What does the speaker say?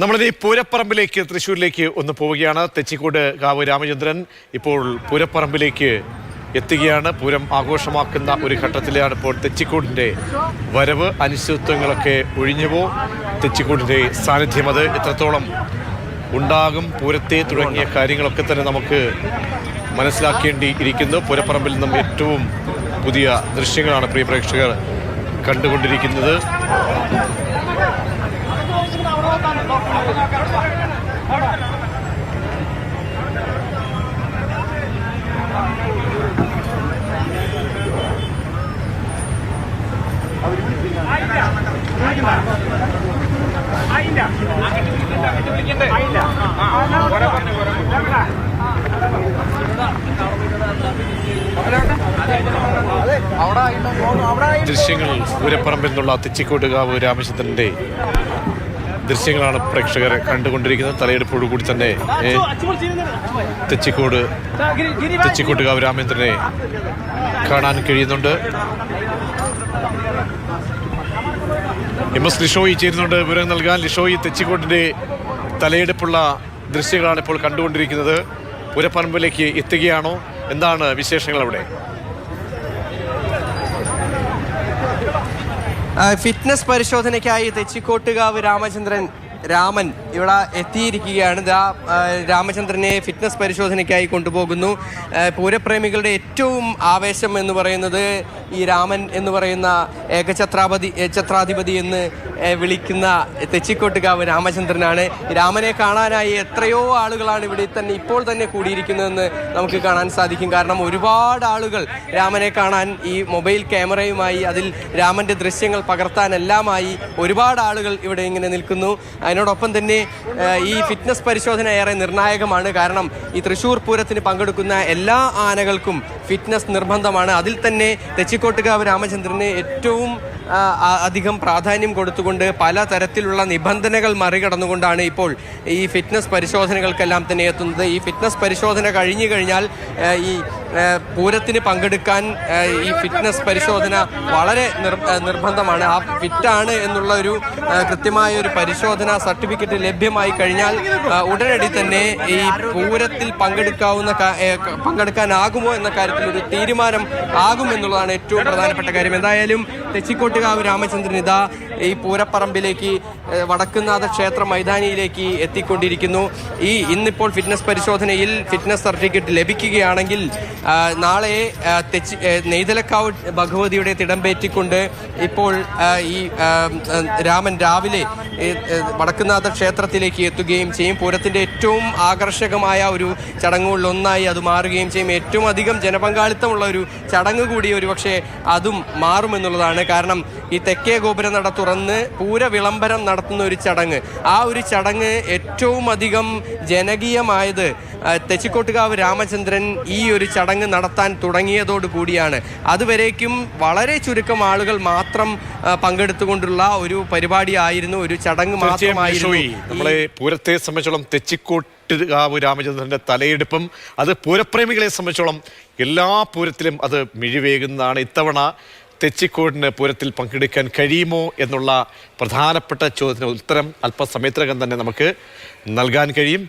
നമ്മളിത് പൂരപ്പറമ്പിലേക്ക് തൃശ്ശൂരിലേക്ക് ഒന്ന് പോവുകയാണ്. തെച്ചിക്കോട് കാവ് രാമചന്ദ്രൻ ഇപ്പോൾ പൂരപ്പറമ്പിലേക്ക് എത്തുകയാണ്. പൂരം ആഘോഷമാക്കുന്ന ഒരു ഘട്ടത്തിലാണ് ഇപ്പോൾ തെച്ചിക്കോടിൻ്റെ വരവ്. അനിശ്ചിതത്വങ്ങളൊക്കെ ഒഴിഞ്ഞുപോ. തെച്ചിക്കോടിൻ്റെ സാന്നിധ്യം അത് എത്രത്തോളം ഉണ്ടാകും, പൂരത്തെ തുടങ്ങിയ കാര്യങ്ങളൊക്കെ തന്നെ നമുക്ക് മനസ്സിലാക്കേണ്ടിയിരിക്കുന്നു. പൂരപ്പറമ്പിൽ നിന്നും ഏറ്റവും പുതിയ ദൃശ്യങ്ങളാണ് പ്രിയ പ്രേക്ഷകർ കണ്ടുകൊണ്ടിരിക്കുന്നത്. ദൃശ്യങ്ങൾ പൂരപ്പറമ്പിൽ നിന്നുള്ള തെച്ചിക്കോട്ടുകാവ് രാമചന്ദ്രന്റെ ദൃശ്യങ്ങളാണ് പ്രേക്ഷകരെ കണ്ടുകൊണ്ടിരിക്കുന്നത്. തലയെടുപ്പോടുകൂടി തന്നെ തെച്ചിക്കോട്ടുകാവ് രാമചന്ദ്രനെ കാണാൻ കഴിയുന്നുണ്ട്. MS ലിഷോയി ചേരുന്നുണ്ട് വിവരം നൽകാൻ. ലിഷോയി, തെച്ചിക്കോട്ടിന്റെ തലയെടുപ്പുള്ള ദൃശ്യങ്ങളാണ് ഇപ്പോൾ കണ്ടുകൊണ്ടിരിക്കുന്നത്. പൂരപ്പറമ്പിലേക്ക് എത്തുകയാണോ? എന്താണ് വിശേഷങ്ങൾ അവിടെ? ഫിറ്റ്നസ് പരിശോധനയ്ക്കായി തെച്ചിക്കോട്ടുകാവ് രാമൻ ഇവിടെ എത്തിയിരിക്കുകയാണ്. രാമചന്ദ്രനെ ഫിറ്റ്നസ് പരിശോധനയ്ക്കായി കൊണ്ടുപോകുന്നു. പൂരപ്രേമികളുടെ ഏറ്റവും ആവേശം എന്ന് പറയുന്നത് ഈ രാമൻ എന്ന് പറയുന്ന ഏകഛത്രാധിപതി എന്ന് വിളിക്കുന്ന തെച്ചിക്കോട്ടുകാവ് രാമചന്ദ്രനാണ്. രാമനെ കാണാനായി എത്രയോ ആളുകളാണ് ഇവിടെ ഇപ്പോൾ തന്നെ കൂടിയിരിക്കുന്നതെന്ന് നമുക്ക് കാണാൻ സാധിക്കും. കാരണം ഒരുപാട് ആളുകൾ രാമനെ കാണാൻ ഈ മൊബൈൽ ക്യാമറയുമായി അതിൽ രാമൻ്റെ ദൃശ്യങ്ങൾ പകർത്താനെല്ലാമായി ഒരുപാട് ആളുകൾ ഇവിടെ ഇങ്ങനെ നിൽക്കുന്നു. അതിനോടൊപ്പം തന്നെ ഈ ഫിറ്റ്നസ് പരിശോധന ഏറെ നിർണായകമാണ്. കാരണം ഈ തൃശ്ശൂർ പൂരത്തിന് പങ്കെടുക്കുന്ന എല്ലാ ആനകൾക്കും ഫിറ്റ്നസ് നിർബന്ധമാണ്. അതിൽ തന്നെ തെച്ചിക്കോട്ടുകാവ് രാമചന്ദ്രന് ഏറ്റവും അധികം പ്രാധാന്യം കൊടുത്തുകൊണ്ട് പല തരത്തിലുള്ള നിബന്ധനകൾ മറികടന്നുകൊണ്ടാണ് ഇപ്പോൾ ഈ ഫിറ്റ്നസ് പരിശോധനകൾക്കെല്ലാം തന്നെ എത്തുന്നത്. ഈ ഫിറ്റ്നസ് പരിശോധന കഴിഞ്ഞു കഴിഞ്ഞാൽ ഈ പൂരത്തിന് പങ്കെടുക്കാൻ ഈ ഫിറ്റ്നസ് പരിശോധന വളരെ നിർബന്ധമാണ്. ആ ഫിറ്റാണ് എന്നുള്ള ഒരു കൃത്യമായ ഒരു പരിശോധന സർട്ടിഫിക്കറ്റ് ലഭ്യമായി കഴിഞ്ഞാൽ ഉടനടി തന്നെ ഈ പൂരത്തിൽ പങ്കെടുക്കാനാകുമോ എന്ന കാര്യത്തിൽ ഒരു തീരുമാനം ആകുമെന്നുള്ളതാണ് ഏറ്റവും പ്രധാനപ്പെട്ട കാര്യം. എന്തായാലും തെച്ചിക്കോട്ടുകാവ് രാമചന്ദ്രൻ ഇതാ ഈ പൂരപ്പറമ്പിലേക്ക് വടക്കുംനാഥ ക്ഷേത്ര മൈതാനിയിലേക്ക് എത്തിക്കൊണ്ടിരിക്കുന്നു. ഇന്നിപ്പോൾ ഫിറ്റ്നസ് പരിശോധനയിൽ ഫിറ്റ്നസ് സർട്ടിഫിക്കറ്റ് ലഭിക്കുകയാണെങ്കിൽ നാളെ നെയ്തലക്കാവ് ഭഗവതിയുടെ തിടമ്പേറ്റിക്കൊണ്ട് ഇപ്പോൾ ഈ രാമൻ രാവിലെ വടക്കുംനാഥ ക്ഷേത്രത്തിലേക്ക് എത്തുകയും ചെയ്യും. പൂരത്തിൻ്റെ ഏറ്റവും ആകർഷകമായ ഒരു ചടങ്ങുകളിലൊന്നായി അത് മാറുകയും ചെയ്യും. ഏറ്റവും അധികം ജനപങ്കാളിത്തമുള്ള ഒരു ചടങ്ങ് കൂടി ഒരു പക്ഷേ അതും മാറുമെന്നുള്ളതാണ്. കാരണം ഈ തെക്കേ ഗോപുരനട തുറന്ന് പൂര വിളംബരം നടത്തുന്ന ഒരു ചടങ്ങ്, ആ ഒരു ചടങ്ങ് ഏറ്റവും അധികം ജനകീയമായത് തെച്ചിക്കോട്ടുകാവ് രാമചന്ദ്രൻ ഈ ഒരു ചടങ്ങ് നടത്താൻ തുടങ്ങിയതോടു കൂടിയാണ്. അതുവരേക്കും വളരെ ചുരുക്കം ആളുകൾ മാത്രം പങ്കെടുത്തുകൊണ്ടുള്ള ഒരു പരിപാടിയായിരുന്നു, ഒരു ചടങ്ങ് മാത്രമായിരുന്നു. നമ്മളെ പൂരത്തെ സംബന്ധിച്ചോളം തെച്ചിക്കോട്ടുകാവ് രാമചന്ദ്രന്റെ തലയെടുപ്പും അത് പൂരപ്രേമികളെ സംബന്ധിച്ചോളം എല്ലാ പൂരത്തിലും അത് മിഴിവേകുന്നതാണ്. ഇത്തവണ തെച്ചിക്കോടിന് പൂരത്തിൽ പങ്കെടുക്കാൻ കഴിയുമോ എന്നുള്ള പ്രധാനപ്പെട്ട ചോദ്യത്തിന് ഉത്തരം അല്പസമയത്തിനകം തന്നെ നമുക്ക് നൽകാൻ കഴിയും.